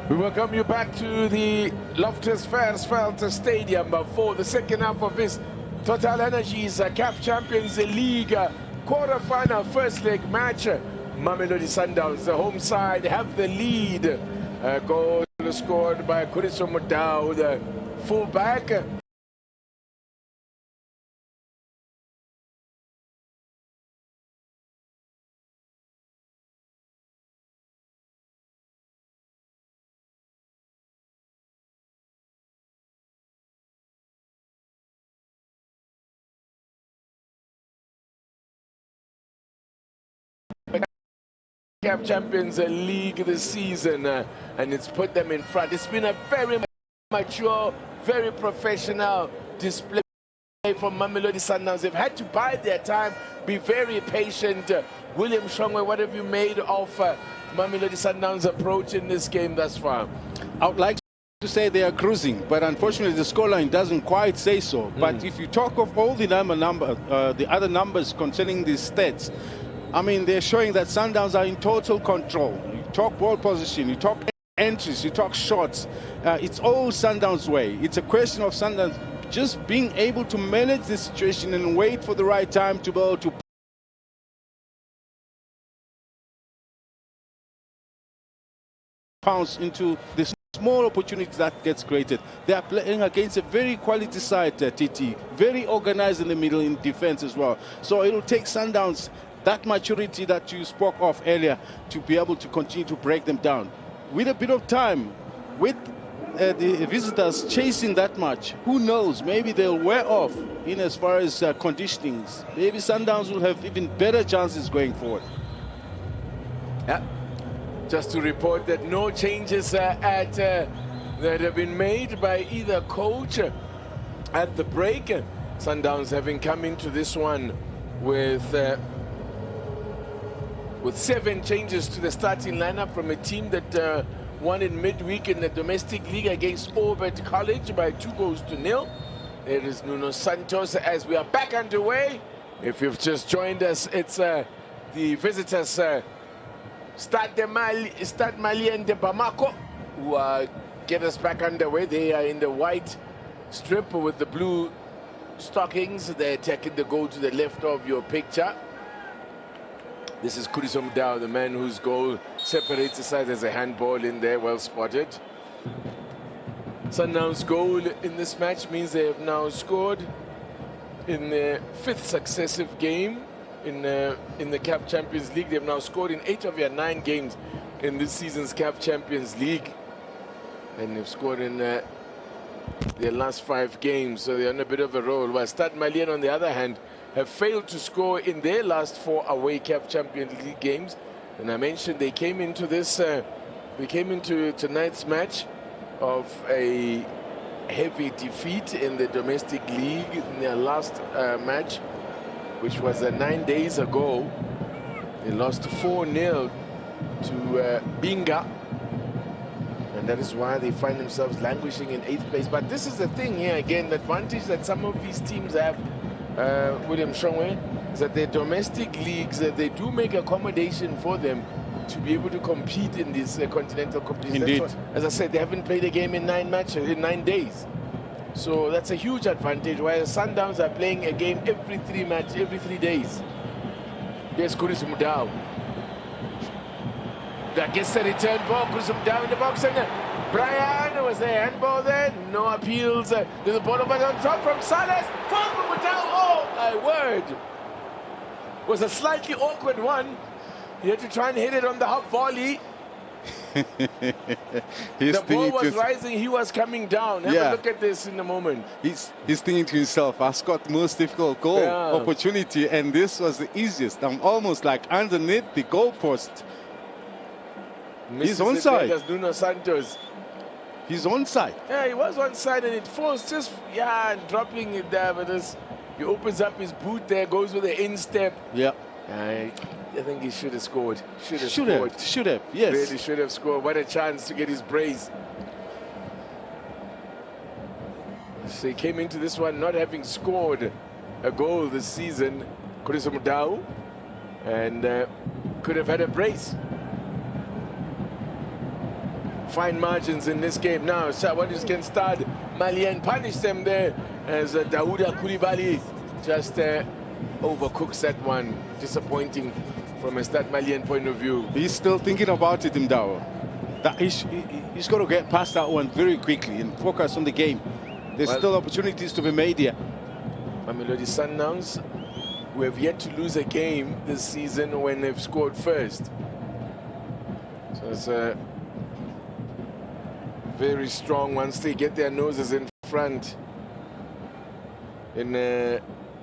We welcome you back to the Loftus Versfeld Stadium for the second half of this Total Energies CAF Champions League quarter-final first leg match. Mamelodi Sundowns, the home side, have the lead. Goal scored by Mudau, the fullback. CAF Champions League this season, and it's put them in front. It's been a very mature, very professional display from Mamelodi Sundowns. They've had to bide their time, be very patient. William Shongwe, what have you made of Mamelodi Sundowns' approach in this game thus far? I would like to say they are cruising, but unfortunately the scoreline doesn't quite say so. But if you talk of all the the other numbers concerning these stats, I mean, they're showing that Sundowns are in total control. You talk ball position, you talk entries, you talk shots. It's all Sundowns' way. It's a question of Sundowns just being able to manage the situation and wait for the right time to be able to pounce into the small opportunity that gets created. They are playing against a very quality side, TT. Very organized in the middle in defense as well. So it'll take Sundowns that maturity that you spoke of earlier to be able to continue to break them down. With a bit of time, with the visitors chasing that much, who knows, maybe they'll wear off in as far as conditionings. Maybe Sundowns will have even better chances going forward. Yeah. Just to report that no changes that have been made by either coach at the break. Sundowns having come into this one with 7 changes to the starting lineup from a team that won in midweek in the domestic league against Orbit College by 2-0. There is Nuno Santos as we are back underway. If you've just joined us, it's the visitors Stade Malien de Bamako who get us back underway. They are in the white strip with the blue stockings. They're taking the goal to the left of your picture. This is Mudau, the man whose goal separates the side. There's a handball in there, well spotted. Sundowns' goal in this match means they have now scored in their 5th successive game in the CAF Champions League. They've now scored in 8 of their 9 games in this season's CAF Champions League. And they've scored in their last 5 games, so they're on a bit of a roll. While Stade Malien, on the other hand, have failed to score in their last 4 away CAF Champions League games. And I mentioned they came into tonight's match of a heavy defeat in the domestic league in their last match, which was 9 days ago. They lost 4-0 to Binga. And that is why they find themselves languishing in 8th place. But this is the thing here again, the advantage that some of these teams have, William Shongwe, is that their domestic leagues, they do make accommodation for them to be able to compete in these continental competitions. Indeed. What, as I said, they haven't played a game in 9 matches, in 9 days. So that's a huge advantage, while Sundowns are playing a game every 3 days. Here's Mudau. That gets the return ball. Mudau in the box, and Brian was there. Handball there. No appeals. There's a ball over on top from Salas. Fall from Mudau. Oh my word! It was a slightly awkward one. He had to try and hit it on the hop volley. The ball was rising, he was coming down. Have a look at this in a moment. He's thinking to himself, I scored the most difficult goal opportunity, and this was the easiest. I'm almost like underneath the goalpost. He's onside. That's Nuno Santos. He's onside. Yeah, he was onside, and it falls just, dropping it there. But he opens up his boot there, goes with the instep. Yeah. I think he should have scored. Should have, yes. Really should have scored. What a chance to get his brace. So he came into this one not having scored a goal this season, Mudau, and could have had a brace. fine margins in this game. Now, what is can Stade Malien punish them there as Daouda Koulibaly just overcooks that one. Disappointing from a Stade Malien point of view. He's still thinking about it, Mdao. That he's got to get past that one very quickly and focus on the game. There's still opportunities to be made here. Mamelodi Sundowns, who have yet to lose a game this season when they've scored first. So it's very strong once they get their noses in front in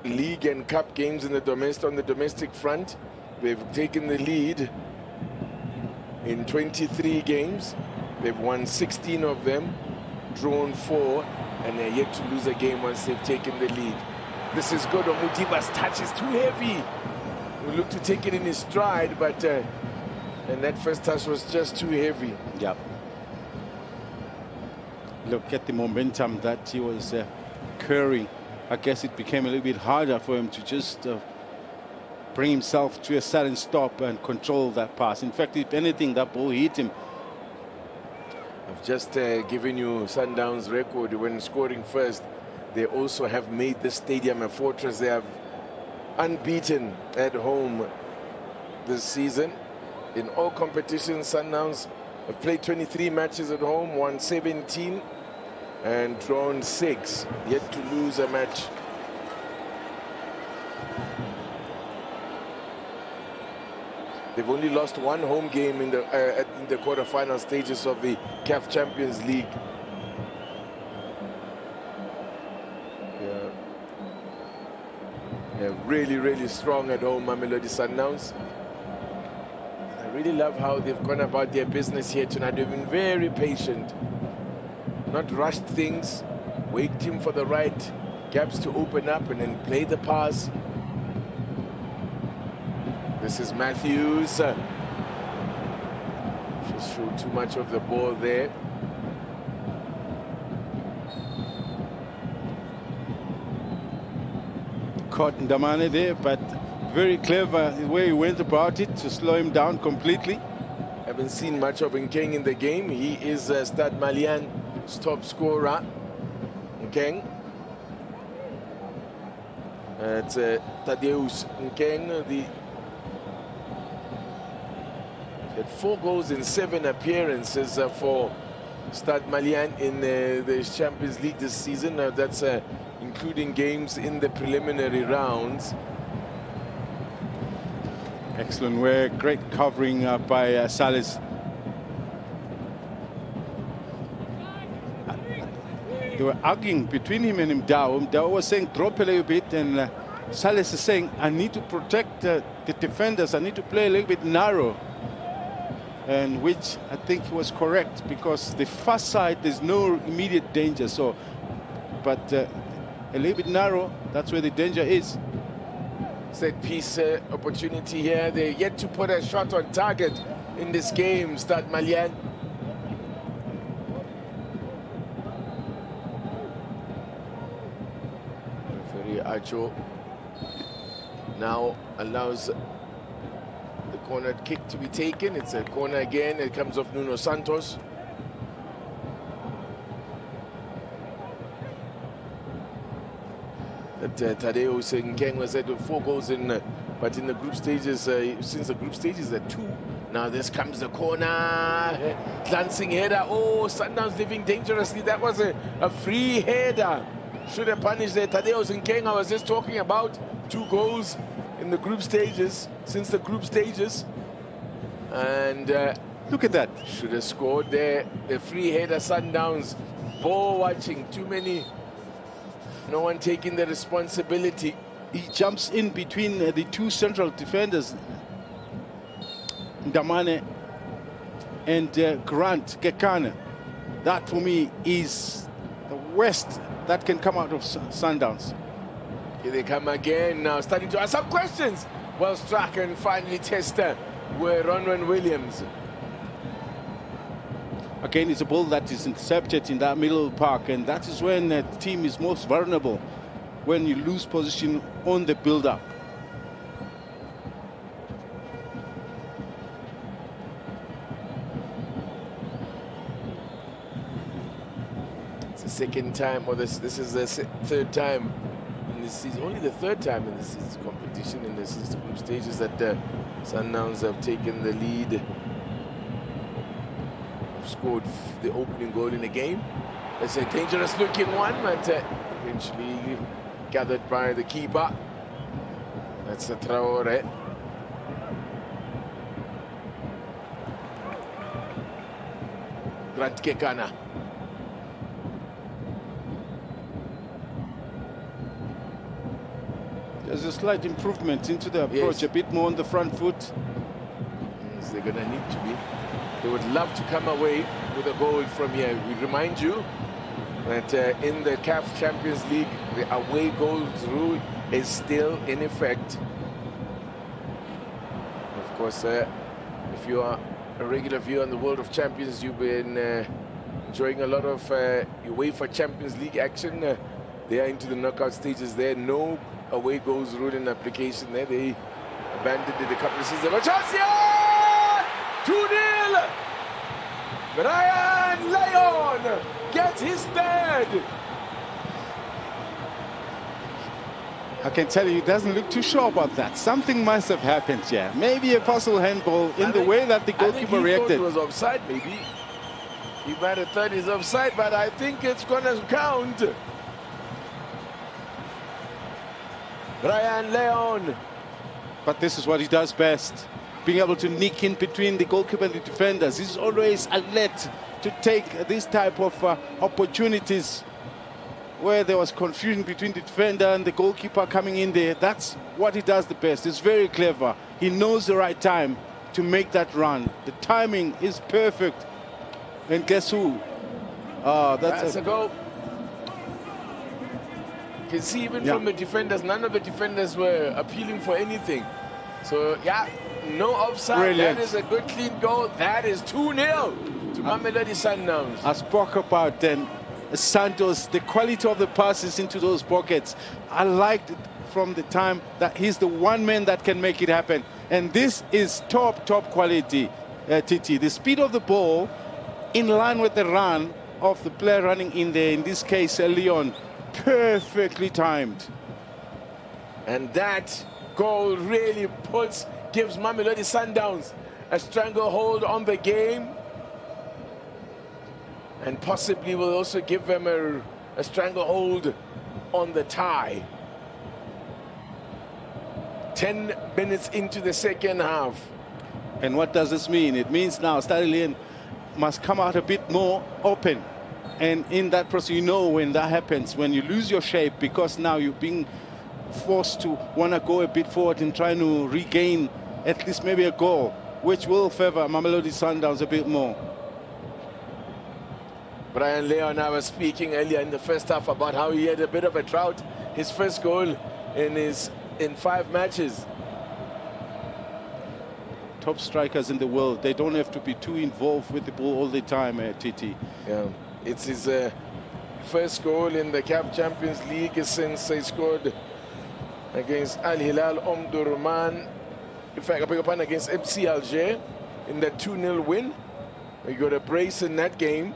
league and cup games in the on the domestic front. They've taken the lead in 23 games. They've won 16 of them, drawn 4, and they're yet to lose a game once they've taken the lead. This is good. Omutiba's touch is too heavy. We look to take it in his stride, but and that first touch was just too heavy. Yep. Look at the momentum that he was carrying. I guess it became a little bit harder for him to just bring himself to a sudden stop and control that pass. In fact, if anything, that ball hit him. I've just given you Sundowns' record when scoring first. They also have made the stadium a fortress. They have unbeaten at home this season. In all competitions, Sundowns have played 23 matches at home, won 17 and drawn 6, yet to lose a match. They've only lost 1 home game in the quarter-final stages of the CAF Champions League. They're really, really strong at home, Mamelodi Sundowns. I really love how they've gone about their business here tonight. They've been very patient, not rushed things, waiting for the right gaps to open up and then play the pass. This is Matthews. Just showed too much of the ball there. Caught Ndamane there, but very clever the way he went about it to slow him down completely. Haven't seen much of Nkeng in the game. He is Stade Malien's top scorer. Nkeng. It's Tadeusz Nkeng. He had 4 goals in 7 appearances for Stade Malien in the Champions League this season. That's including games in the preliminary rounds. Excellent work, great covering by Salis. They were arguing between him and Mdao. Mdao was saying drop a little bit, and Salis is saying I need to protect the defenders, I need to play a little bit narrow. And which I think was correct, because the far side there's no immediate danger. So, but a little bit narrow, that's where the danger is. Set piece opportunity here. They're yet to put a shot on target in this game, Stade Malien. Referee Acho now allows the corner kick to be taken. It's a corner again. It comes off Nuno Santos. That Tadeusz Nkeng was at 4 goals in, but in the group stages, since the group stages are 2. Now this comes the corner, glancing header. Oh, Sundowns living dangerously. That was a free header. Should have punished there. Tadeusz Nkeng, I was just talking about 2 goals in the group stages, since the group stages. And look at that. Should have scored there. The free header, Sundowns. Ball watching, too many. No one taking the responsibility. He jumps in between the 2 central defenders, Ndamane and Grant Gekane. That for me is the worst that can come out of Sundowns. Here they come again now, starting to ask some questions. Well struck and finally tested were Ronwen Williams. Again, it's a ball that is intercepted in that middle park, and that is when the team is most vulnerable, when you lose position on the build-up. the second time, or this is the third time in this season, only the third time in this competition, in the sister group stages, that Sundowns have taken the lead, have scored the opening goal in the game. It's a dangerous looking one, but eventually gathered by the keeper. That's a Traore. Grant Kekana. There's a slight improvement into the approach, a bit more on the front foot. Yes, they're going to need to be. They would love to come away with a goal from here. We remind you that in the CAF Champions League, the away goals rule is still in effect. Of course, if you are a regular viewer on the World of Champions, you've been enjoying a lot of UEFA Champions League action. They are into the knockout stages there. No away goals rule in application there. They abandoned it a couple of seasons ago. Chance here! 2-0! Brian Leon gets his third. I can tell you, he doesn't look too sure about that. Something must have happened here. Maybe a possible handball in the way that the goalkeeper reacted. It was offside, maybe. He might have thought he's offside, but I think it's going to count. Brian Leon. But this is what he does best, being able to nick in between the goalkeeper and the defenders. He's always alert to take this type of opportunities where there was confusion between the defender and the goalkeeper coming in there. That's what he does the best. It's very clever. He knows the right time to make that run. The timing is perfect. And guess who? That's a goal. You can see even from the defenders, none of the defenders were appealing for anything. So, yeah, no offside. Brilliant. That is a good, clean goal. That is 2-0 to Mamelodi Sundowns. I spoke about then Santos, the quality of the passes into those pockets. I liked it from the time that he's the one man that can make it happen. And this is top quality, Titi. The speed of the ball in line with the run of the player running in there, in this case, Leon, perfectly timed. And that goal really gives Mamelodi Sundowns a stranglehold on the game, and possibly will also give them a stranglehold on the tie. 10 minutes into the second half. And what does this mean? It means now Stade Malien must come out a bit more open. And in that process, you know when that happens, when you lose your shape, because now you're being forced to want to go a bit forward and trying to regain at least maybe a goal, which will favor Mamelodi Sundowns a bit more. Brian Leon, I was speaking earlier in the first half about how he had a bit of a drought. His first goal in 5 matches. Top strikers in the world, they don't have to be too involved with the ball all the time, Titi. Yeah, it's his first goal in the CAF Champions League since he scored against Al Hilal Omdurman. In fact, I beg your pardon, against FC Alger in that 2-0 win. He got a brace in that game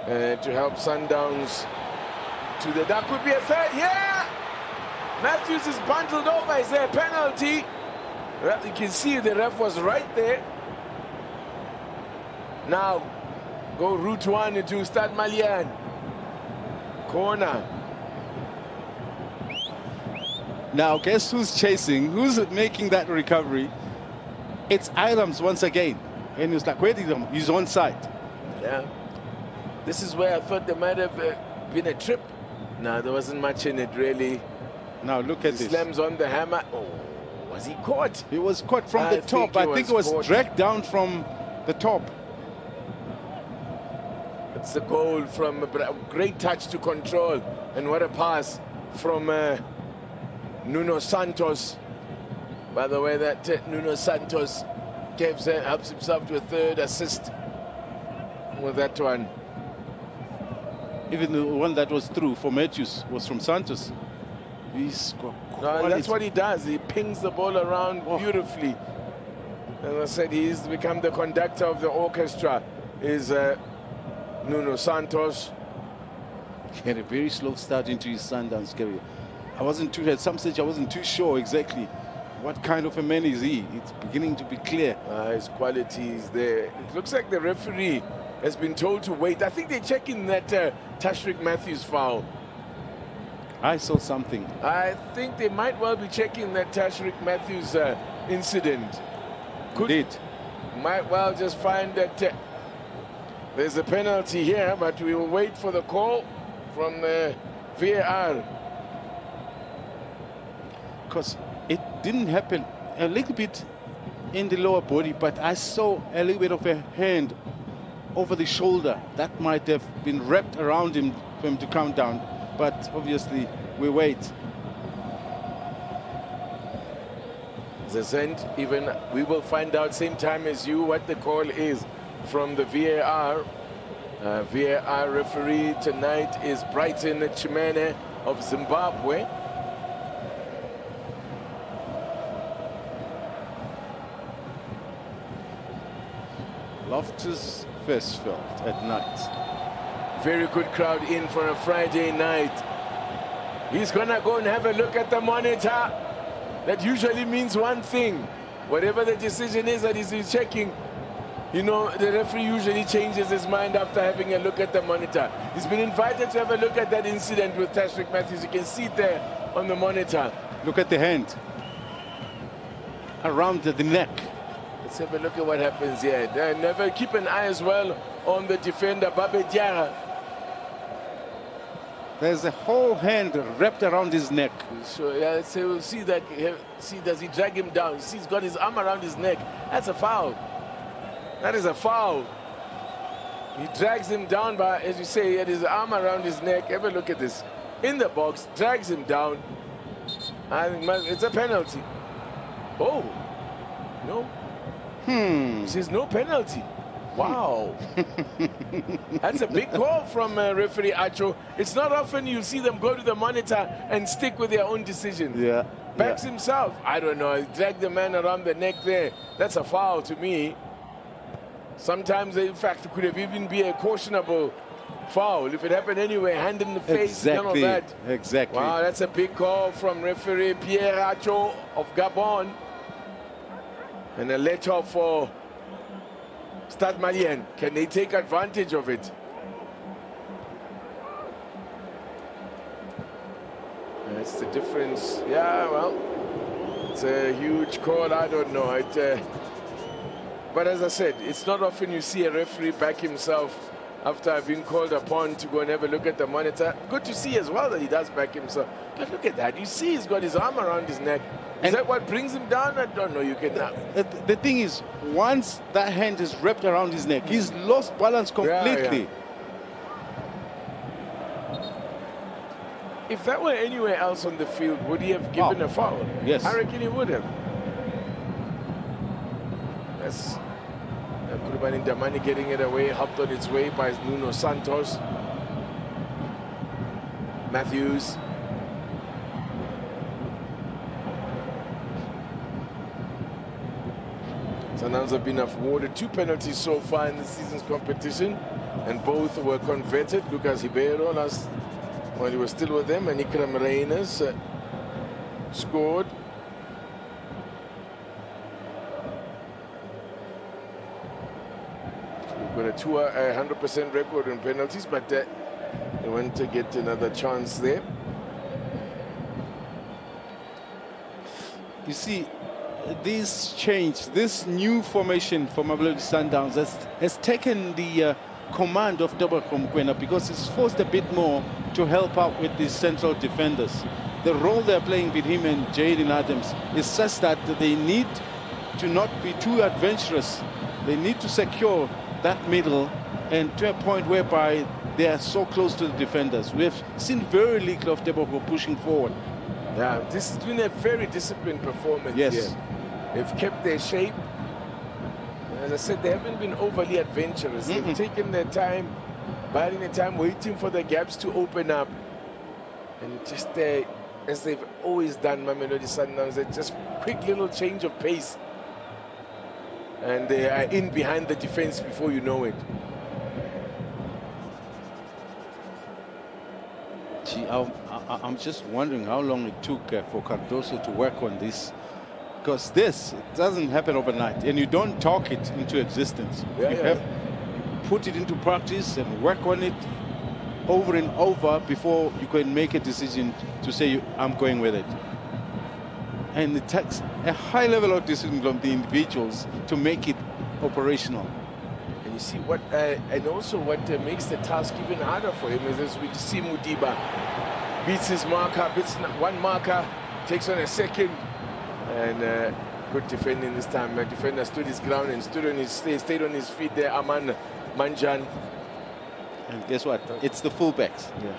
to help Sundowns to the... That could be a third. Yeah! Matthews is bundled over. Is there a penalty? You can see the ref was right there. Now, go route 1 into Stade Malien. Corner. Now, guess who's chasing? Who's making that recovery? It's Adams once again. And he's like, where did he? He's on side. Yeah. This is where I thought there might have been a trip. No, there wasn't much in it, really. Now, look at this. Slams on the hammer. Oh, was he caught? He was caught from the top. I think it was dragged down from the top. It's the goal from a great touch to control. And what a pass from Nuno Santos. By the way, that Nuno Santos helps himself to a third assist with that one. Even the one that was through for Matthews was from Santos. He's no, that's what he does. He pings the ball around beautifully. As I said, he's become the conductor of the orchestra. His Nuno Santos. He had a very slow start into his Sundowns career. At some stage I wasn't too sure exactly what kind of a man is he. It's beginning to be clear. His quality is there. It looks like the referee has been told to wait. I think they're checking that Tashreeq Matthews foul. I saw something. I think they might well be checking that Tashreeq Matthews incident. Might well just find that there's a penalty here, but we will wait for the call from VAR. Because it didn't happen a little bit in the lower body, but I saw a little bit of a hand over the shoulder that might have been wrapped around him for him to come down. But obviously we wait. Zazend, even we will find out same time as you what the call is from the VAR. VAR referee tonight is Brighton Chimene of Zimbabwe. Loftus Versfeld at night. Very good crowd in for a Friday night. He's gonna go and have a look at the monitor. That usually means one thing. Whatever the decision is that he's checking, you know, the referee usually changes his mind after having a look at the monitor. He's been invited to have a look at that incident with Tashreeq Matthews. You can see it there on the monitor. Look at the hand around the neck. Let's have a look at what happens here. Never keep an eye as well on the defender, Babe Diarra. There's a whole hand wrapped around his neck. So yeah, so we'll see that. See, does he drag him down? See, he's got his arm around his neck. That's a foul. That is a foul. He drags him down by, as you say, he had his arm around his neck. Have a look at this. In the box, drags him down. I think it's a penalty. Oh, no. Says no penalty. Wow. That's a big call from referee Acho. It's not often you see them go to the monitor and stick with their own decision. Yeah. Backs himself. I don't know. He dragged the man around the neck there. That's a foul to me. Sometimes, in fact, it could have even been a cautionable foul. If it happened anyway, hand in the face, none of that. Exactly. Wow, that's a big call from referee Pierre Acho of Gabon. And a letter for Stade Malien. Can they take advantage of it? That's the difference. Yeah, well, it's a huge call. I don't know. But as I said, it's not often you see a referee back himself after being called upon to go and have a look at the monitor. Good to see as well that he does back himself. But look at that. You see he's got his arm around his neck. Is that what brings him down? I don't know. You can. The thing is, once that hand is wrapped around his neck, he's lost balance completely. Yeah. If that were anywhere else on the field, would he have given a foul? Yes. I reckon he would have. That's Kurban Damani getting it away, helped on its way by Nuno Santos. Matthews. Sundowns have been awarded 2 penalties so far in the season's competition, and both were converted. Lucas Ribeiro last while he was still with them, and Ikram Reyners scored. We've got a 100% record in penalties, but they want to get another chance there. You see, this new formation for Mamelodi Sundowns has taken the command of Tobacco Mkwena, because it's forced a bit more to help out with the central defenders. The role they're playing with him and Jaden Adams is such that they need to not be too adventurous. They need to secure that middle, and to a point whereby they are so close to the defenders. We have seen very little of Tobacco pushing forward. Yeah, this has been a very disciplined performance. Yes. Here. They've kept their shape. As I said, they haven't been overly adventurous. They've taken their time, biding their time, waiting for the gaps to open up. And just as they've always done, Mamelodi Sundowns, they just quick little change of pace. And they are in behind the defense before you know it. I'm just wondering how long it took for Cardoso to work on this. Because this doesn't happen overnight, and you don't talk it into existence. You have to put it into practice and work on it over and over before you can make a decision to say, I'm going with it. And it takes a high level of discipline from the individuals to make it operational. And you see what, and also what makes the task even harder for him is as we see Modiba beats his marker, beats one marker, takes on a second. And good defending this time. The defender stood his ground and stayed on his feet there. Aman Manjan. And guess what? It's the fullbacks. Yeah.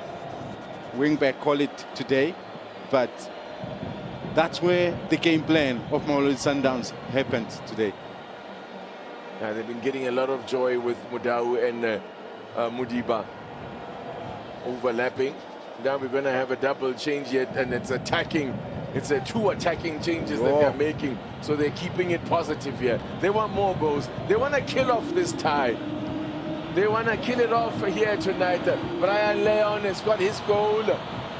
Wingback call it today, but that's where the game plan of Mamelodi Sundowns happened today. Yeah, they've been getting a lot of joy with Mudau and Modiba overlapping. Now we're going to have a double change yet, and it's attacking. It's two attacking changes that they're making, so they're keeping it positive here. They want more goals. They want to kill off this tie. They want to kill it off here tonight. Brian Leon has got his goal.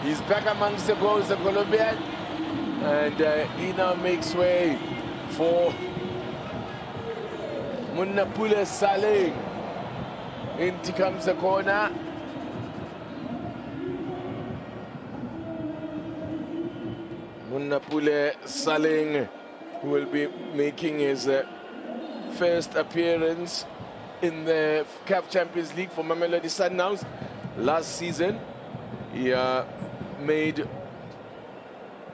He's back amongst the goals, the Colombian. And he now makes way for Munnapule Saleh. In comes the corner. Munnapule Saleh, who will be making his first appearance in the CAF Champions League for Mamelodi Sundowns. Last season, he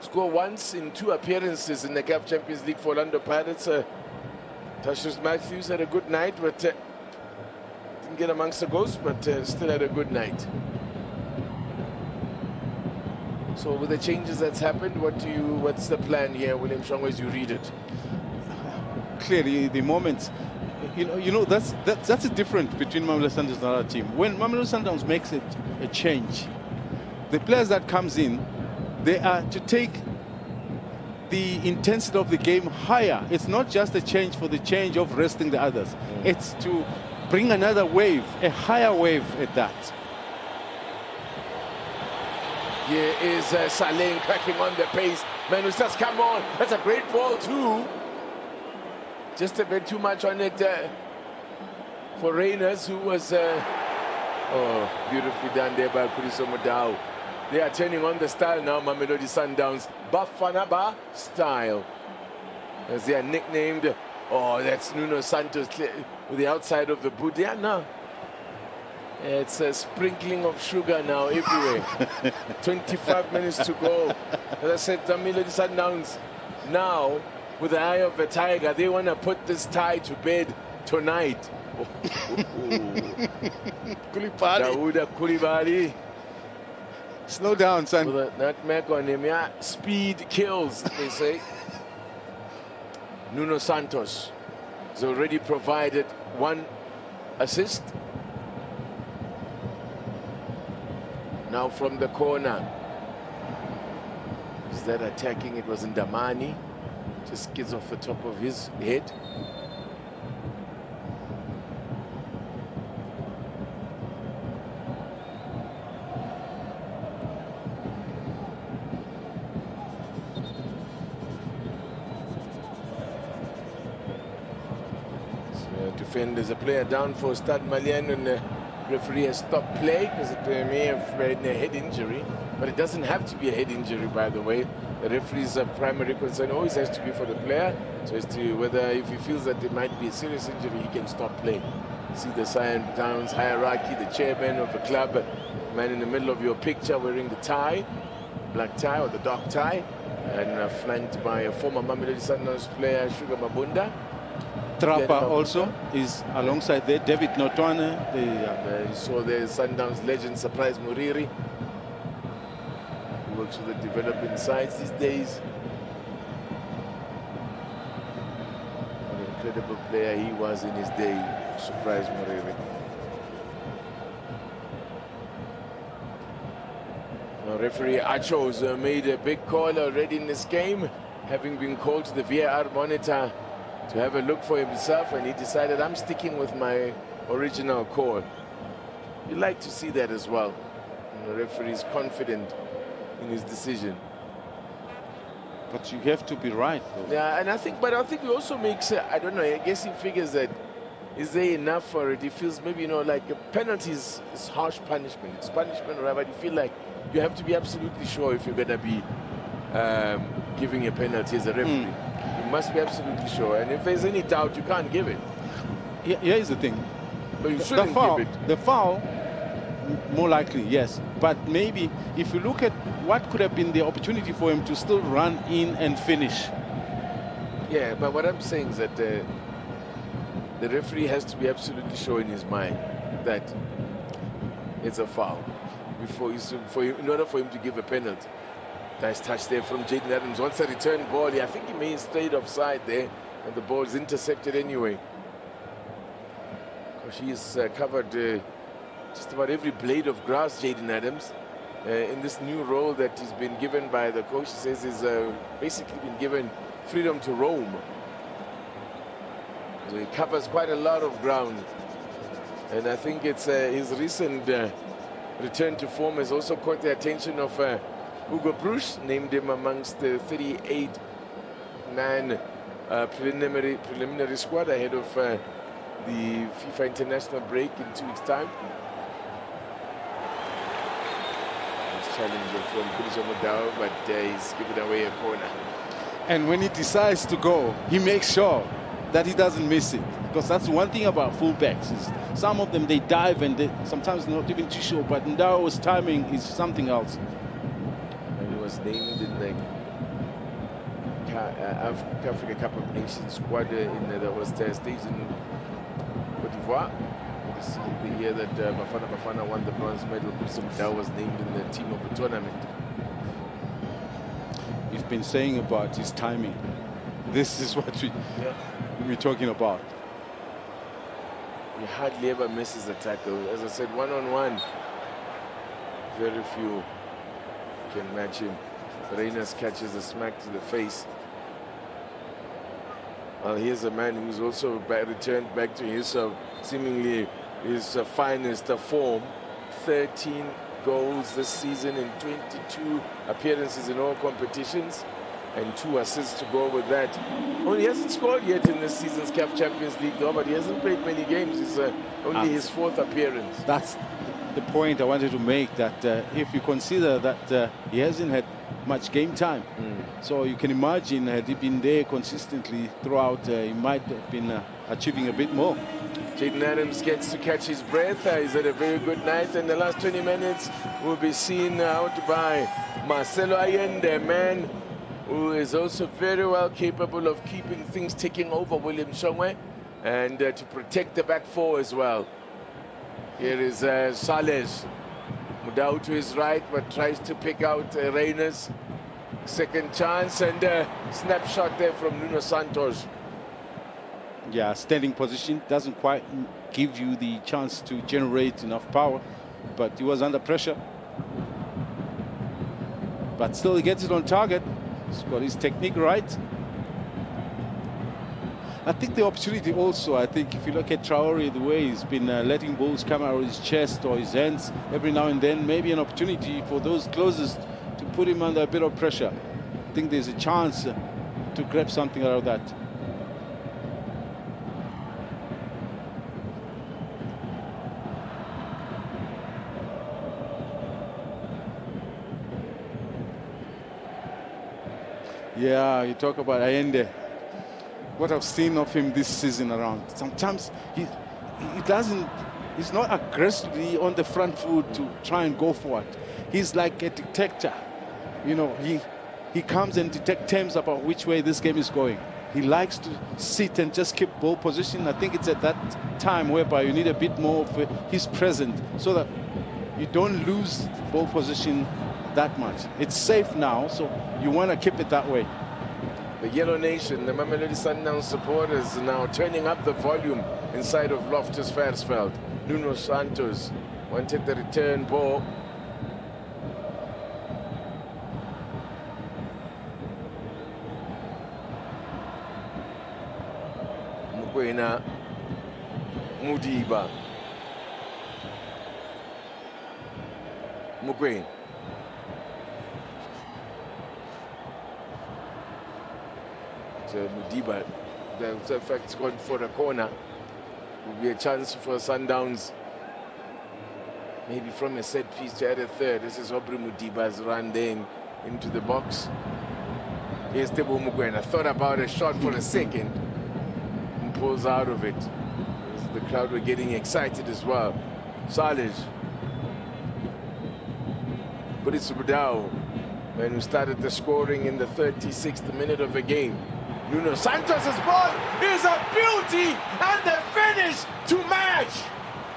scored once in 2 appearances in the CAF Champions League for Orlando Pirates. Tashius Matthews had a good night, but didn't get amongst the goals, but still had a good night. So with the changes that's happened, what's the plan here, William Shongwe, as you read it? Clearly, the moments, you know that's the difference between Mamelodi Sundowns and other team. When Mamelodi Sundowns makes a change, the players that comes in, they are to take the intensity of the game higher. It's not just a change for the change of resting the others. It's to bring another wave, a higher wave at that. Here is Saleh cracking on the pace. Manu says, come on. That's a great ball too. Just a bit too much on it for Reyners, who was beautifully done there by Kuriso Mudau. They are turning on the style now, Mamelodi Sundowns. Bafanaba style, as they are nicknamed. Oh, that's Nuno Santos with the outside of the boot. Yeah, no. It's a sprinkling of sugar now everywhere. 25 minutes to go. As I said, Mamelodi Sundowns now, with the eye of the tiger, they want to put this tie to bed tonight. Dauda Koulibaly. Slow down, son. With a nutmeg on him, yeah. Speed kills, they say. Nuno Santos has already provided 1 assist. Now from the corner. Is that attacking? It was Ndamani. Just skids off the top of his head. So defenders, a player down for Stade Malien, and the referee has stopped play because it may have been a head injury. But it doesn't have to be a head injury, by the way. The referee's primary concern always has to be for the player, so as to whether, if he feels that there might be a serious injury, he can stop play. See the Sundowns hierarchy, the chairman of the club, man in the middle of your picture wearing the tie, black tie or the dark tie, and flanked by a former Mamelodi Sundowns player, Sugar Mabunda. Trappa also is alongside there. David Notwane. You saw the Sundowns legend, Surprise Muriri. He works with the developing sides these days. What an incredible player he was in his day, Surprise Muriri. Now referee Achos made a big call already in this game, having been called to the VAR monitor to have a look for himself, and he decided, I'm sticking with my original call. You like to see that as well. And the referee is confident in his decision. But you have to be right, though. Yeah, and I think he also makes, I don't know, I guess he figures that, is there enough for it? He feels maybe, you know, like a penalty is harsh punishment. It's punishment, right? But you feel like you have to be absolutely sure if you're going to be giving a penalty as a referee. You must be absolutely sure. And if there's any doubt, you can't give it. Here's the thing. But you shouldn't give it. The foul, more likely, yes. But maybe if you look at what could have been the opportunity for him to still run in and finish. Yeah, but what I'm saying is that the referee has to be absolutely sure in his mind that it's a foul in order for him to give a penalty. Nice touch there from Jaden Adams. Once a return ball, I think he may have stayed offside there, and the ball is intercepted anyway. Because he's covered just about every blade of grass, Jaden Adams, in this new role that he's been given by the coach. He says he's basically been given freedom to roam. So he covers quite a lot of ground. And I think it's his recent return to form has also caught the attention of Hugo Bruce, named him amongst the 38-man preliminary squad ahead of the FIFA international break in 2 weeks' time. Nice challenge from Kuliso Mudau, but he's given away a corner. And when he decides to go, he makes sure that he doesn't miss it. Because that's one thing about fullbacks. Is some of them, they dive and they sometimes not even too sure. But Ndao's timing is something else. Was named in the Africa Cup of Nations squad that was staged in Cote d'Ivoire. This is the year that Bafana won the bronze medal. Kuliso Mudau was named in the team of the tournament. We've been saying about his timing. This is what we're talking about. He hardly ever misses a tackle. As I said, one-on-one, very few can match him. Reyners catches a smack to the face. Well, here's a man who's also returned back to his seemingly his finest form. 13 goals this season in 22 appearances in all competitions, and 2 assists to go with that. Well, he hasn't scored yet in this season's CAF Champions League, though, but he hasn't played many games. It's only his 4th appearance. That's the point I wanted to make, that if you consider that he hasn't had much game time, so you can imagine had he been there consistently throughout, he might have been achieving a bit more. Jaden Adams gets to catch his breath. He's had a very good night. In the last 20 minutes, we'll be seen out by Marcelo Allende, a man who is also very well capable of keeping things ticking over William Shongwe, and to protect the back 4 as well. Here is Sales. Mudau to his right, but tries to pick out Reyners. Second chance, and snapshot there from Nuno Santos. Yeah, standing position doesn't quite give you the chance to generate enough power, but he was under pressure. But still he gets it on target. He's got his technique right. I think the opportunity also, I think if you look at Traore, the way he's been letting balls come out of his chest or his hands every now and then, maybe an opportunity for those closest to put him under a bit of pressure. I think there's a chance to grab something out of that. Yeah, you talk about Allende. What I've seen of him this season around, sometimes he's not aggressively on the front foot to try and go for it. He's like a detector. You know, he comes and detects terms about which way this game is going. He likes to sit and just keep ball position. I think it's at that time whereby you need a bit more of his presence so that you don't lose ball position that much. It's safe now, so you want to keep it that way. The Yellow Nation, the Mamelodi Sundowns supporters, are now turning up the volume inside of Loftus Versfeld. Nuno Santos wanted the return ball. Mukwena Mudiba. Mokoena. So Mudiba, the effect's gone for a corner. Will be a chance for Sundowns, maybe from a set piece to add a third. This is Aubrey Mudiba's run then into the box. Here's Tebo Mokoena. Thought about a shot for a second and pulls out of it. The crowd were getting excited as well. Salej. But it's Budao when we started the scoring in the 36th minute of the game. Nuno Santos' ball is a beauty, and the finish to match.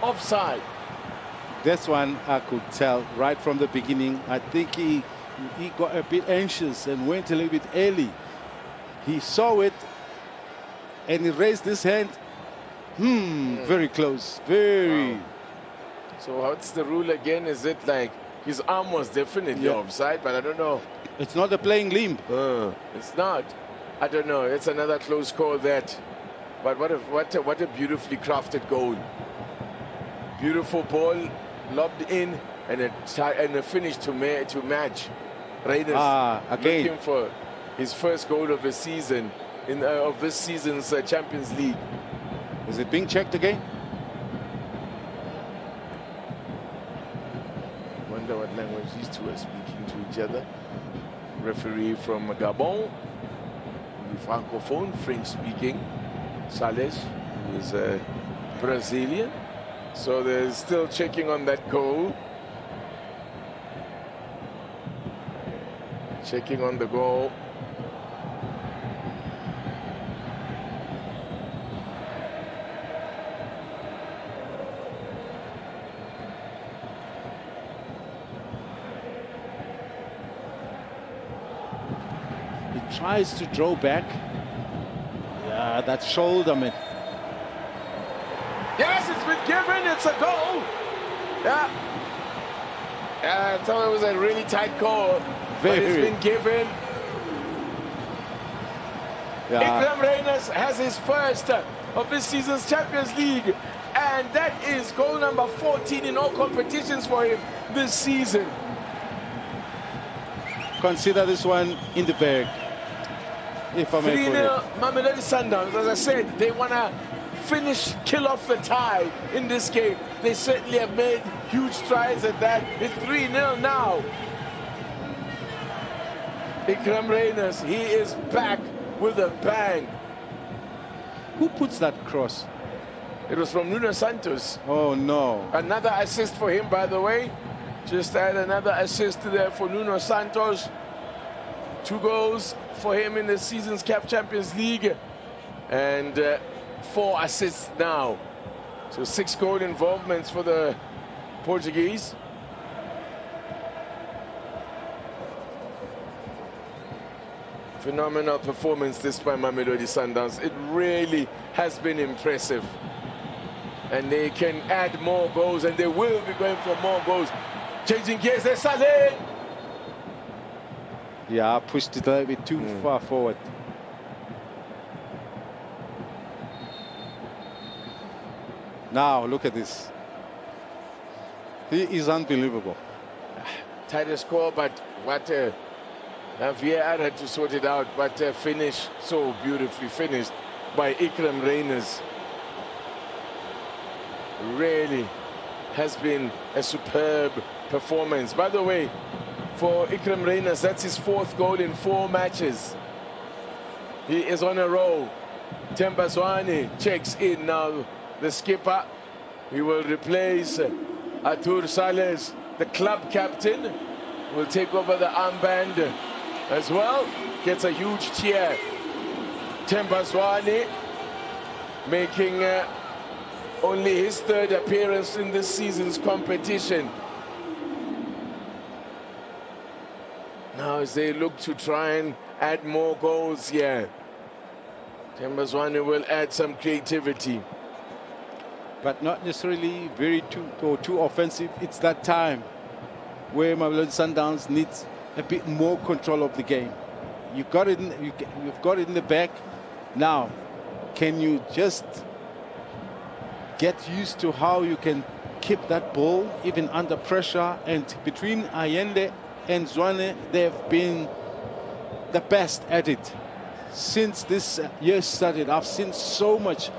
Offside. This one I could tell right from the beginning. I think he got a bit anxious and went a little bit early. He saw it and he raised his hand. Very close. Very. Wow. So what's the rule again? Is it like his arm was definitely offside, but I don't know. It's not a playing limb. It's not. I don't know. It's another close call that. But what a beautifully crafted goal. Beautiful ball lobbed in and a finish to match. Raiders again looking for his first goal of the season of this season's Champions League. Is it being checked again? Wonder what language these two are speaking to each other. Referee from Gabon, the Francophone, French-speaking. Salej, who is a Brazilian. So they're still checking on that goal. Checking on the goal. He tries to draw back. Yeah, that shoulder, man. Yes, it's been given. It's a goal. Yeah. I thought it was a really tight call. But it's been given. Ikram Reyners has his first of this season's Champions League. And that is goal number 14 in all competitions for him this season. Consider this one in the bag. If I may 3-0 Mamelodi Sundowns. As I said, they want to kill off the tie in this game. They certainly have made huge strides at that. It's 3-0 now. Ikram Reyners, he is back with a bang. Who puts that cross? It was from Nuno Santos. Oh, no. Another assist for him, by the way. Just add another assist there for Nuno Santos. 2 goals for him in the season's CAF Champions League. And 4 assists now. So 6 goal involvements for the Portuguese. Phenomenal performance this by Mamelodi Sundowns. It really has been impressive. And they can add more goals, and they will be going for more goals. Changing gears, there's Saleh. Yeah, pushed it a little bit too far forward. Now, look at this. He is unbelievable. Tighter score, but what VAR had to sort it out. But finish, so beautifully finished by Ikram Reyners. Really has been a superb performance. By the way, for Ikram Reyners, that's his 4th goal in 4 matches. He is on a roll. Themba Zwane checks in now. The skipper, he will replace Arthur Saleh, the club captain, will take over the armband as well. Gets a huge cheer. Themba Zwane making only his 3rd appearance in this season's competition. Now as they look to try and add more goals here, Themba Zwane will add some creativity. But not necessarily too offensive. It's that time where Mamelodi Sundowns needs a bit more control of the game. You've got it in the back. Now, can you just get used to how you can keep that ball even under pressure. And between Allende and Zwane, they have been the best at it since this year started. I've seen so much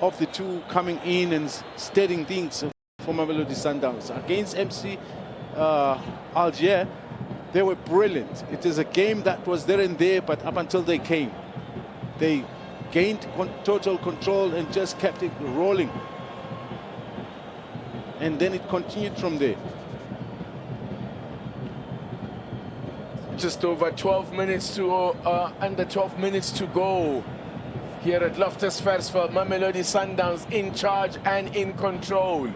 of the two coming in and steadying things for Mamelodi Sundowns. Against MC Algiers, they were brilliant. It is a game that was there and there, but up until they came, they gained total control and just kept it rolling. And then it continued from there. Just over 12 minutes to, under 12 minutes to go here at Loftus Versfeld. Mamelodi Sundowns in charge and in control.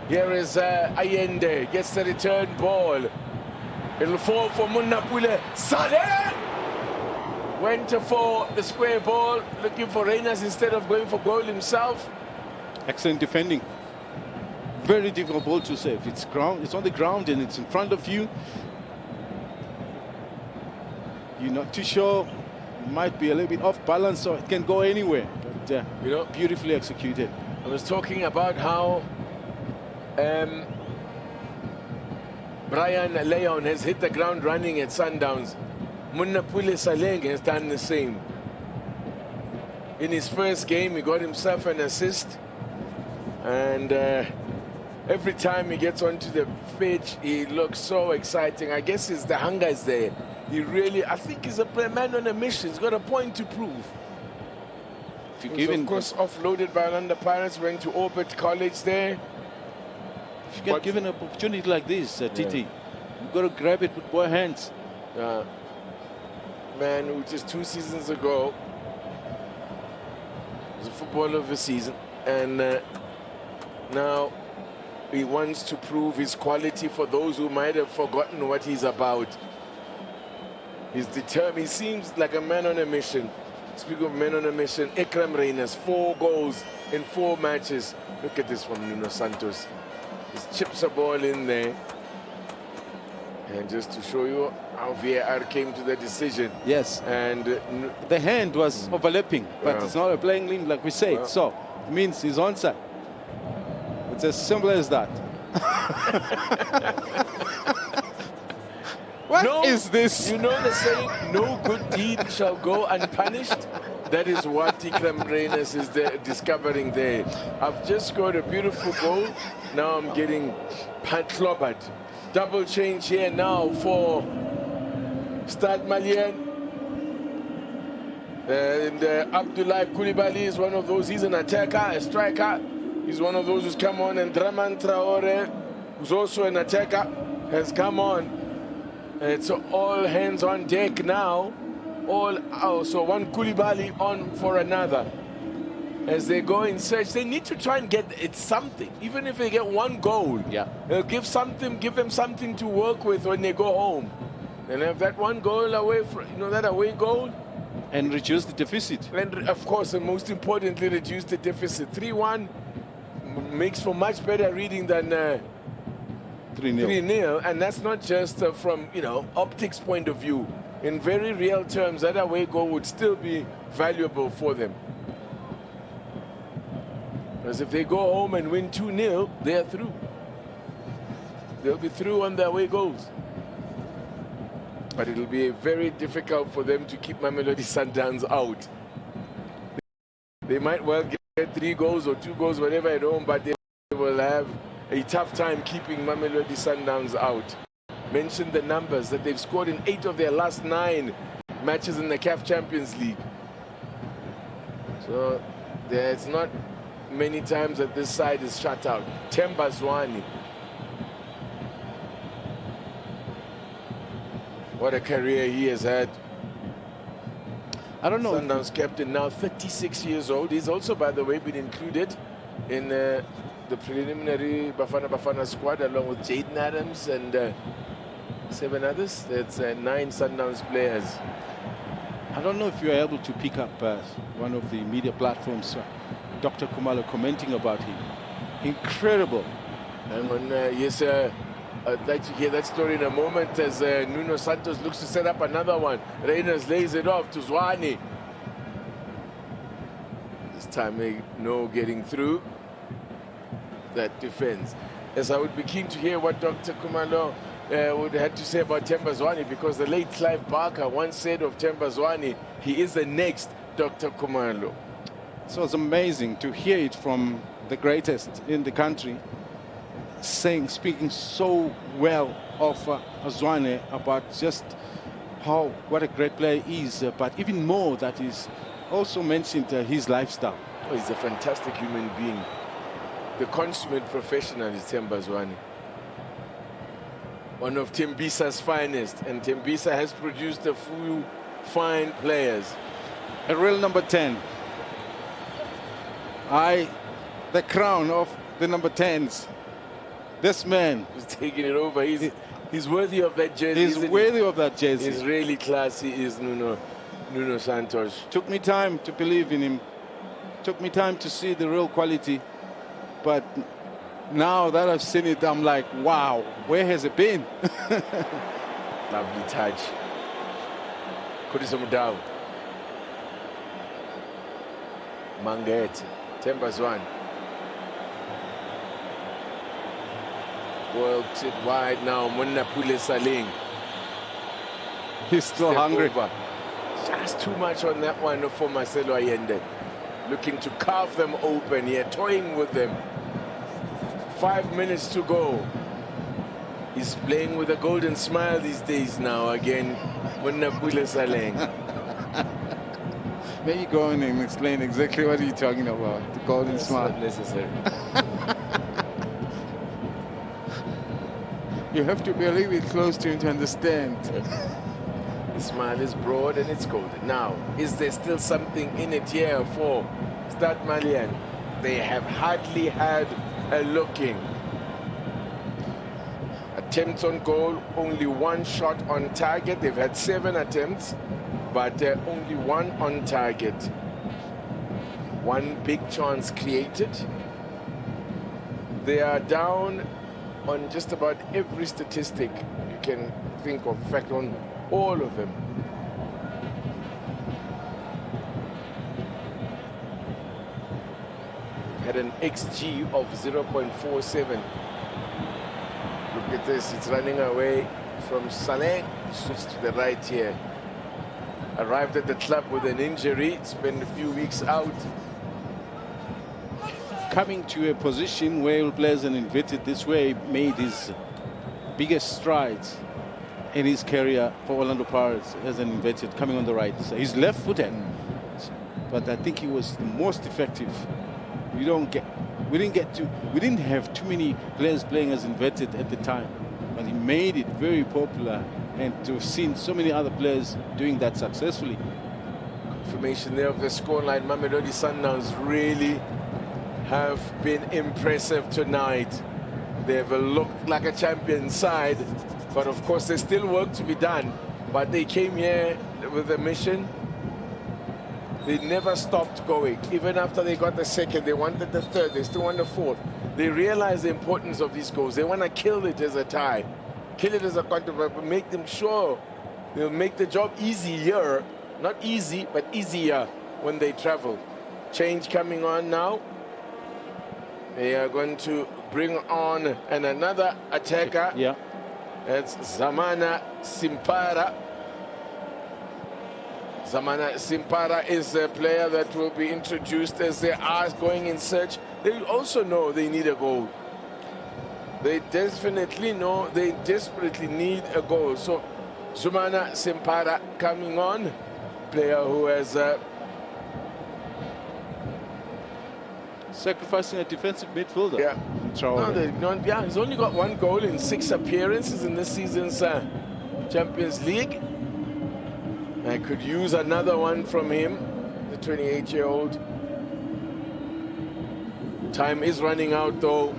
Here is Allende, gets the return ball. It'll fall for Munnapule. Saleh went for the square ball, looking for Reyners instead of going for goal himself. Excellent defending. Very difficult ball to save. It's on the ground and it's in front of you. You're not too sure. Might be a little bit off balance, so it can go anywhere. But you know, beautifully executed. I was talking about how Brian Leon has hit the ground running at Sundowns. Munnapule Saleng has done the same. In his first game, he got himself an assist, and every time he gets onto the pitch, he looks so exciting. I guess the hunger is there. He really, I think he's a man on a mission. He's got a point to prove. He was, of course, offloaded by Orlando Pirates, went to Orbit College there. If you get given an opportunity like this, Titi, you've got to grab it with both hands. Man who just 2 seasons ago was a footballer of the season, and now he wants to prove his quality for those who might have forgotten what he's about. He's determined. He seems like a man on a mission. Speaking of men on a mission, Ekrem Reyners, 4 goals in 4 matches. Look at this from Nuno Santos. He chips a ball in there. And just to show you how VAR came to the decision. Yes. And the hand was overlapping, but it's not a playing limb like we say. So it means he's onside. It's as simple as that. What is this? You know the saying, no good deed shall go unpunished? That is what Ekrem Reyners is discovering there. I've just scored a beautiful goal. Now I'm getting clobbered. Double change here now for Stade Malien. And Abdullah Koulibaly is one of those. He's an attacker, a striker. He's one of those who's come on. And Draman Traore, who's also an attacker, has come on. It's all hands on deck now. So one Koulibaly on for another. As they go in search, they need to try and get something. Even if they get 1 goal, they'll give them something to work with when they go home. And have that 1 goal away from, that away goal. And reduce the deficit. And of course, and most importantly, reduce the deficit. 3-1 makes for much better reading than 3-0. And that's not just from, optics point of view. In very real terms, that away goal would still be valuable for them. Because if they go home and win 2-0, they're through. They'll be through on their away goals. But it'll be very difficult for them to keep Mamelodi Sundowns out. They might well get 3 goals or 2 goals, whatever at home, but they will have a tough time keeping Mamelodi Sundowns out. Mention the numbers that they've scored in 8 of their last 9 matches in the CAF Champions League. So there's not many times that this side is shut out. Temba Zwane. What a career he has had. I don't know. Sundowns captain, now 36 years old. He's also, by the way, been included in the preliminary Bafana squad along with Jaden Adams and 7 others. That's 9 Sundowns players. I don't know if you are able to pick up one of the media platforms, Dr. Kumalo commenting about him. Incredible. And when, yes, I'd like to hear that story in a moment as Nuno Santos looks to set up another one. Reyners lays it off to Zwane. This time, no getting through that defense. As I would be keen to hear what Dr. Kumalo would have to say about Themba Zwane, because the late Clive Barker once said of Themba Zwane, he is the next Dr. Kumalo. So it's amazing to hear it from the greatest in the country, speaking so well of Zwane, about just what a great player he is, but even more that he's also mentioned his lifestyle. Oh, he's a fantastic human being. The consummate professional is Themba Zwane. One of Tembisa's finest, and Tembisa has produced a few fine players. A real number 10. The crown of the number 10s. This man is taking it over. He's worthy of that jersey. He's worthy of that jersey. He's really classy, is Nuno Santos. Took me time to believe in him. Took me time to see the real quality. But now that I've seen it, I'm like, wow, where has it been? Lovely touch. Khuriso Mudau. Manget. Themba Zwane. Worked it wide now. Monapule Saling. He's still hungry. Over. Just too much on that one for Marcelo Allende. Looking to carve them open here, toying with them. 5 minutes to go. He's playing with a golden smile these days now again. Monapule Saling. Maybe go on and explain exactly what you're talking about. The golden smile. Not necessary. You have to be a little bit close to him to understand. The smile is broad and it's golden. Now, is there still something in it here for Stade Malien? They have hardly had a look-in. Attempts on goal, only one shot on target. They've had 7 attempts, but only 1 on target. 1 big chance created. They are down on just about every statistic you can think of. In fact, on all of them. Had an XG of 0.47. Look at this, it's running away from Saleh. Switched to the right here. Arrived at the club with an injury, spent a few weeks out. Coming to a position where players are inverted this way, made his biggest strides in his career for Orlando Pirates as an inverted, coming on the right. So he's left-footed, but I think he was the most effective. We didn't have too many players playing as inverted at the time, but he made it very popular, and to have seen so many other players doing that successfully. Confirmation there of the scoreline. Mamelodi Sundowns really have been impressive tonight. They've looked like a champion side, but of course there's still work to be done. But they came here with a mission. They never stopped going. Even after they got the second, they wanted the third, they still want the fourth. They realize the importance of these goals. They want to kill it as a tie, kill it as a controversy, but make them sure they'll make the job easier. Not easy, but easier when they travel. Change coming on now. They are going to bring on another attacker. Yeah. That's Zamana Simpara. Zamana Simpara is a player that will be introduced as they are going in search. They also know they need a goal. They definitely know they desperately need a goal. So Zamana Simpara coming on. Player who has sacrificing a defensive midfielder. Yeah. No, he's only got 1 goal in 6 appearances in this season's Champions League. I could use another one from him, the 28-year-old. Time is running out, though.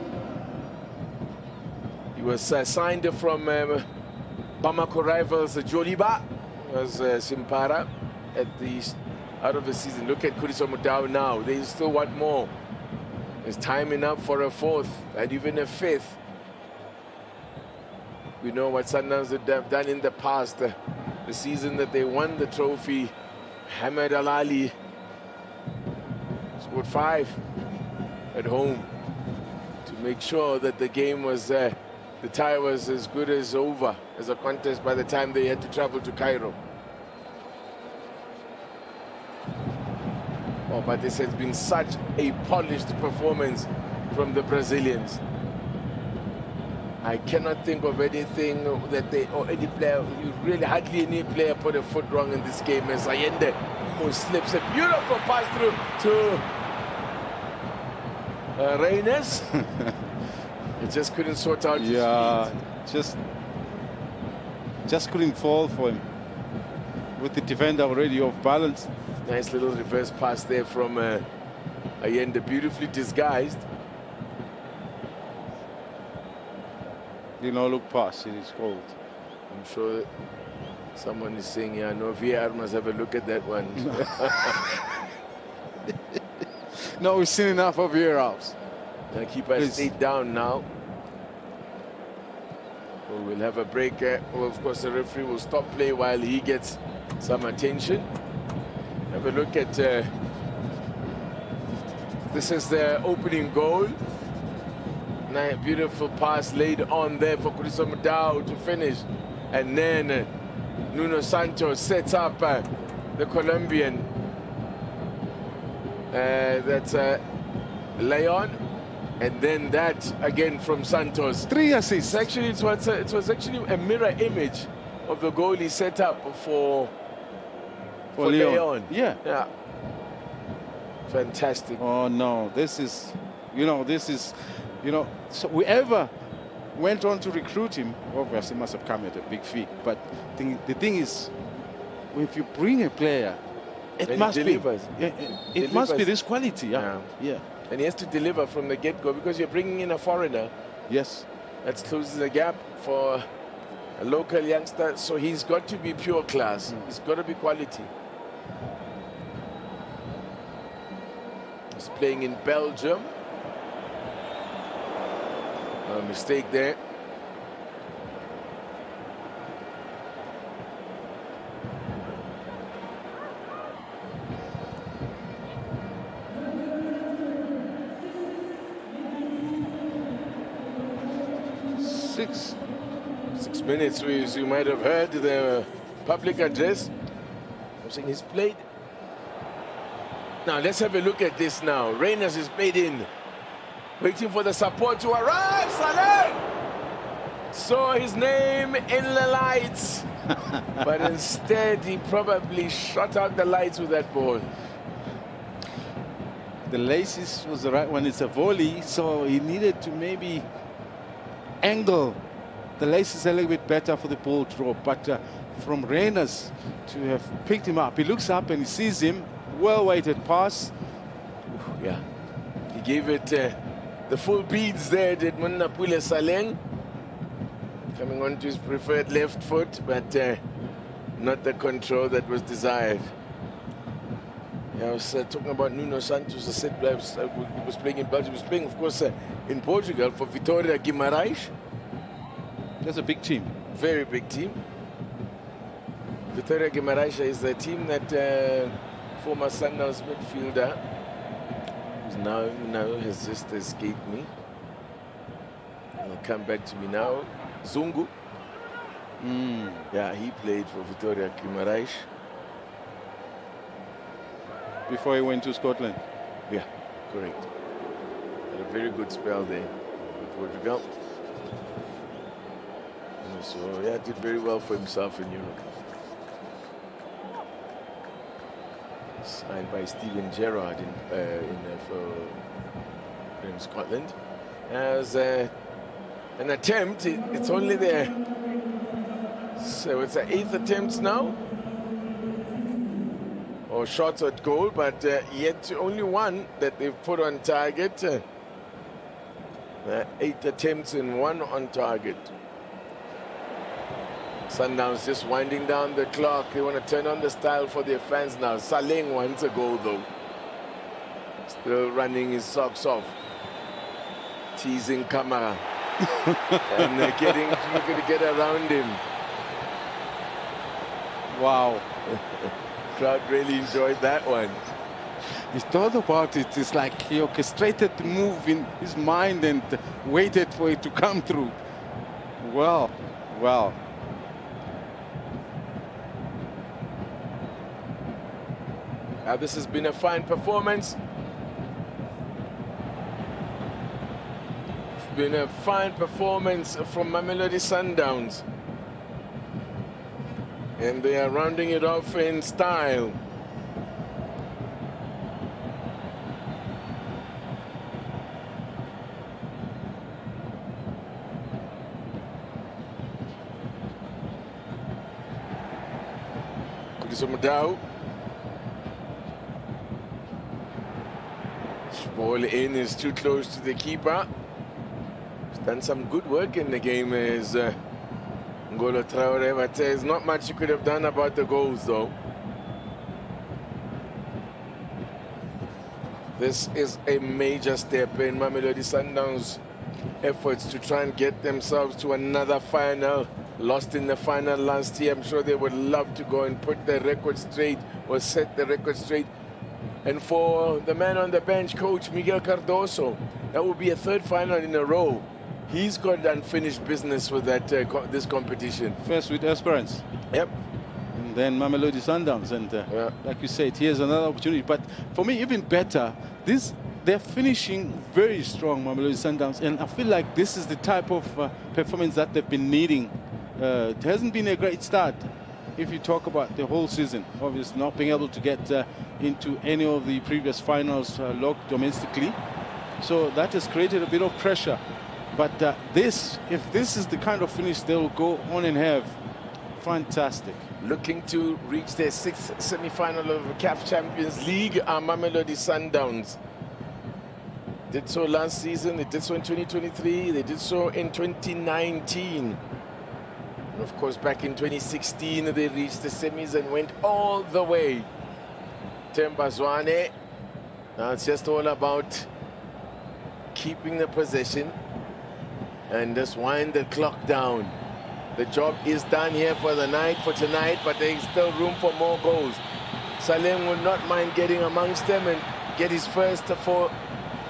He was signed from Bamako rivals Joliba, was Simpara at the out of the season. Look at Khuriso Mudau now. They still want more. There's time enough for a 4th and even a 5th. We know what Sundowns have done in the past. The season that they won the trophy, Hamad Al-Ali scored 5 at home to make sure that the game was, the tie was as good as over as a contest by the time they had to travel to Cairo. Oh, but this has been such a polished performance from the Brazilians. I cannot think of anything that they, or any player, really hardly any player put a foot wrong in this game as Allende, who slips a beautiful pass through to Reyners. He just couldn't sort out his feet. Just couldn't fall for him with the defender already off balance. Nice little reverse pass there from Allende, beautifully disguised. You know, look past it is called. I'm sure someone is saying, yeah, no, VAR must have a look at that one. No, we've seen enough of VARs. The keeper stayed down now. So we'll have a break. Well, of course, the referee will stop play while he gets some attention. Have a look at this is the opening goal. Nice, beautiful pass laid on there for Kuriso Mudau to finish. And then Nuno Santos sets up the Colombian. That's Leon. And then that again from Santos. 3 assists. Actually, it was actually a mirror image of the goal he set up for Leon. Yeah. Fantastic. Oh no, this is, so whoever went on to recruit him obviously must have come at a big fee. But the thing is, if you bring a player, it must be this quality. Yeah. And he has to deliver from the get-go because you're bringing in a foreigner. Yes. That closes the gap for a local youngster. So he's got to be pure class. He's got to be quality. He's playing in Belgium. A mistake there. Six minutes, as you might have heard the public address. I'm saying he's played. Now let's have a look at this now. Reyners is played in. Waiting for the support to arrive. Saleh saw his name in the lights. But instead he probably shot out the lights with that ball. The laces was the right one. It's a volley, so he needed to maybe angle the laces a little bit better for the ball drop. But from Reyners to have picked him up, he looks up and he sees him. Well-weighted pass. Yeah, he gave it the full beads there, did Munapule Saleng. Coming on to his preferred left foot, but not the control that was desired. Yeah, I was talking about Nuno Santos. I said he was playing in Belgium. He was playing, of course, in Portugal for Vitória Guimarães. That's a big team. Very big team. Vitória Guimarães is the team that former Sundowns midfielder, who's now has just escaped me. He'll come back to me now. Zungu. Yeah, he played for Vitória Guimarães. Before he went to Scotland. Yeah, correct. Had a very good spell there in Portugal. And so, yeah, did very well for himself in Europe. Signed by Steven Gerrard in Scotland. As an attempt, it's only there. So it's the 8th attempt now. Or shots at goal, but yet only one that they've put on target. 8 attempts and 1 on target. Sundowns just winding down the clock. They want to turn on the style for their fans now. Saleng wants a goal though. Still running his socks off. Teasing Kamara. And looking to get around him. Wow. Crowd really enjoyed that one. He thought about it. It's like he orchestrated the move in his mind and waited for it to come through. Well, well. This has been a fine performance. It's been a fine performance from Mamelodi Sundowns. And they are rounding it off in style. Kudisomudau. Ball in is too close to the keeper. He's done some good work in the game as Ngolo Traore, but there's not much you could have done about the goals though. This is a major step in Mamelodi Sundowns' efforts to try and get themselves to another final. Lost in the final last year. I'm sure they would love to go and put the record straight or set the record straight. And for the man on the bench, coach Miguel Cardoso, that will be a third final in a row. He's got unfinished business with that this competition. First with Esperance. Yep. And then Mamelodi Sundowns. And yeah, like you said, here's another opportunity. But for me, even better, they're finishing very strong, Mamelodi Sundowns. And I feel like this is the type of performance that they've been needing. It hasn't been a great start. If you talk about the whole season, obviously not being able to get into any of the previous finals locked domestically. So that has created a bit of pressure. But if this is the kind of finish they'll go on and have, fantastic. looking to reach their sixth semi-final of CAF Champions League are Mamelodi Sundowns. Did so last season, they did so in 2023, they did so in 2019. And of course, back in 2016, they reached the semis and went all the way. Themba Zwane. Now it's just all about keeping the possession and just wind the clock down. The job is done here for the night, for tonight, but there's still room for more goals. Salem will not mind getting amongst them and get his first for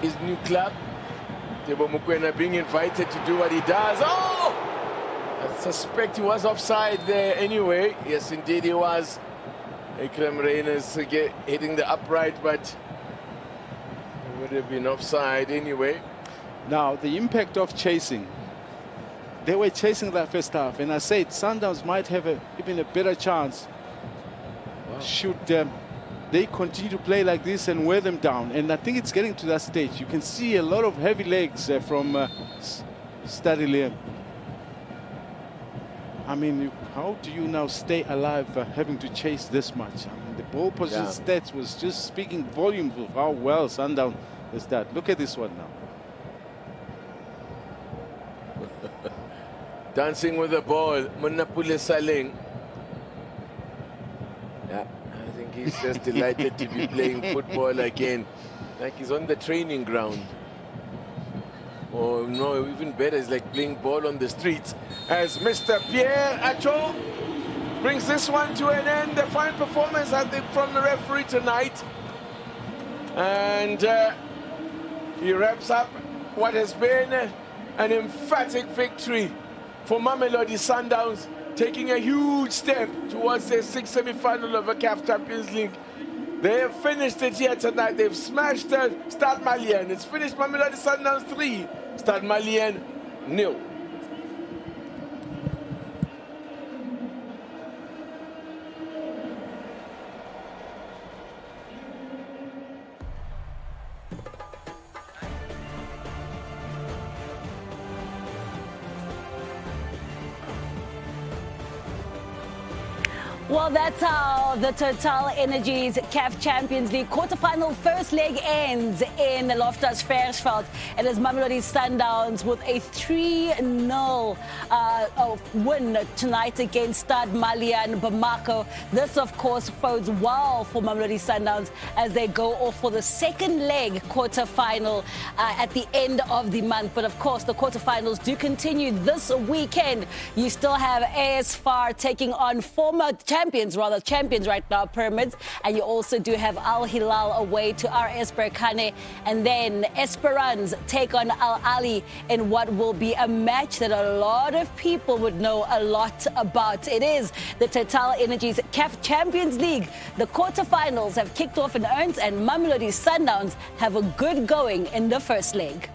his new club. Tebo Mokoena being invited to do what he does. Oh! I suspect he was offside there anyway. Yes, indeed he was. Ekrem Reyners hitting the upright, but it would have been offside anyway. Now, the impact of chasing. They were chasing that first half, and I said Sundowns might have even a better chance. Wow. Should they continue to play like this and wear them down. And I think it's getting to that stage. You can see a lot of heavy legs from Stade Malien. I mean, how do you now stay alive having to chase this much? I mean, the ball position stats was just speaking volumes of how well Sundown is that. Look at this one now. Dancing with the ball, Munapule Saleng. Yeah, I think he's just delighted to be playing football again. Like he's on the training ground. Or no, even better, it's like playing ball on the streets. As Mr. Pierre Acho brings this one to an end. A fine performance, I think, from the referee tonight. And he wraps up what has been an emphatic victory for Mamelodi Sundowns, taking a huge step towards their sixth semi-final of a CAF Champions League. They have finished it here tonight. They've smashed Stade Malien. It's finished Mamelodi Sundowns 3, Stade Malien 0. Well, that's how the Total Energies CAF Champions League quarterfinal first leg ends in the Loftus Versfeld. It is Mamelodi Sundowns with a 3-0 win tonight against Stade Malien Bamako. This, of course, bodes well for Mamelodi Sundowns as they go off for the second leg quarterfinal at the end of the month. But, of course, the quarterfinals do continue this weekend. You still have AS FAR taking on former champions champions right now, Pyramids. And you also do have Al Hilal away to RS Berkane. And then Esperance take on Al Ali in what will be a match that a lot of people would know a lot about. It is the Total Energies CAF Champions League. The quarterfinals have kicked off in earnest, and Mamelodi Sundowns have a good going in the first leg.